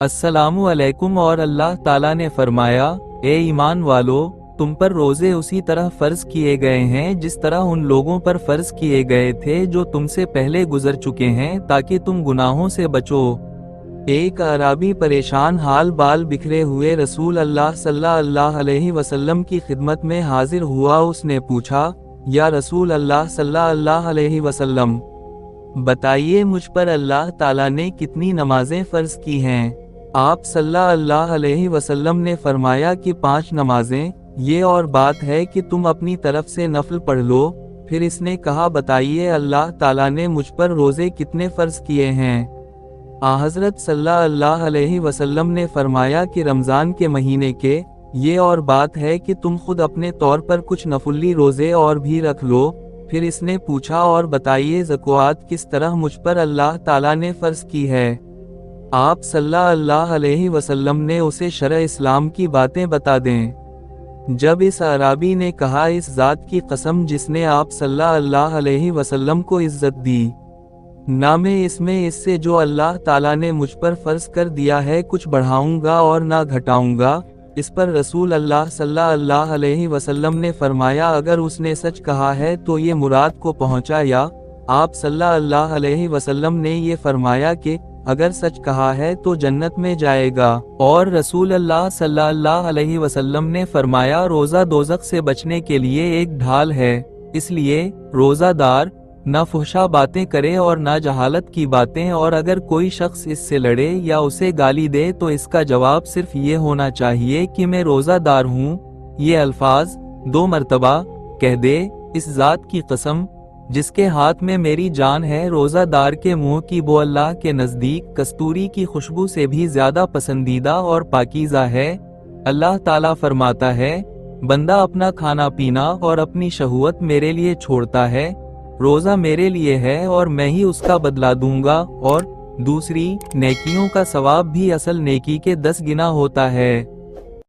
अस्सलामु अलैकुम। और अल्लाह ताला ने फरमाया, ए ईमान वालो, तुम पर रोजे उसी तरह फर्ज किए गए हैं जिस तरह उन लोगों पर फर्ज किए गए थे जो तुमसे पहले गुजर चुके हैं, ताकि तुम गुनाहों से बचो। एक अराबी परेशान हाल बाल बिखरे हुए रसूल अल्लाह सल्लल्लाहु अलैहि वसल्लम की खिदमत में हाजिर हुआ। उसने पूछा, या रसूल अल्लाह सल्लल्लाहु अलैहि वसल्लम, बताइए मुझ पर अल्लाह ताला ने कितनी नमाजें फर्ज की हैं? आप सल्लल्लाहु अलैहि वसल्लम ने फरमाया कि 5 नमाजें, ये और बात है कि तुम अपनी तरफ से नफल पढ़ लो। फिर इसने कहा, बताइए अल्लाह ताला ने मुझ पर रोजे कितने फर्ज किए हैं? हज़रत सल्लल्लाहु अलैहि वसल्लम ने फरमाया कि रमज़ान के महीने के, ये और बात है कि तुम खुद अपने तौर पर कुछ नफुल्ली रोजे और भी रख लो। फिर इसने पूछा, और बताइए ज़कात किस तरह मुझ पर अल्लाह ताला ने फर्ज की है? आप सल्लल्लाहु अलैहि वसल्लम ने उसे शरअ इस्लाम की बातें बता दें। जब इस अराबी ने कहा, इस ज़ात की कसम जिसने आप सल्लल्लाहु अलैहि वसल्लम को इज्जत दी, ना मैं इसमें इससे जो अल्लाह ताला ने मुझ पर फर्ज कर दिया है कुछ बढ़ाऊंगा और ना घटाऊंगा, इस पर रसूल अल्लाह सल्लल्लाहु अलैहि वसल्लम ने फरमाया, अगर उसने सच कहा है तो ये मुराद को पहुंचा। या आप सल्लल्लाहु अलैहि वसल्लम ने ये फरमाया कि अगर सच कहा है तो जन्नत में जाएगा। और रसूल अल्लाह सल्लल्लाहु अलैहि वसल्लम ने फरमाया, रोजा दोज़ख से बचने के लिए एक ढाल है, इसलिए रोजादार ना फुहशा बातें करे और ना जहालत की बातें। और अगर कोई शख्स इससे लड़े या उसे गाली दे तो इसका जवाब सिर्फ ये होना चाहिए कि मैं रोजादार हूँ। ये अल्फाज 2 मरतबा कह दे, इस ज़ात की कसम जिसके हाथ में मेरी जान है, रोजादार के मुंह की बो अल्लाह के नजदीक कस्तूरी की खुशबू से भी ज्यादा पसंदीदा और पाकीज़ा है। अल्लाह ताला फरमाता है, बंदा अपना खाना पीना और अपनी शहवत मेरे लिए छोड़ता है, रोजा मेरे लिए है और मैं ही उसका बदला दूंगा। और दूसरी नेकियों का सवाब भी असल नेकी के 10 गुना होता है।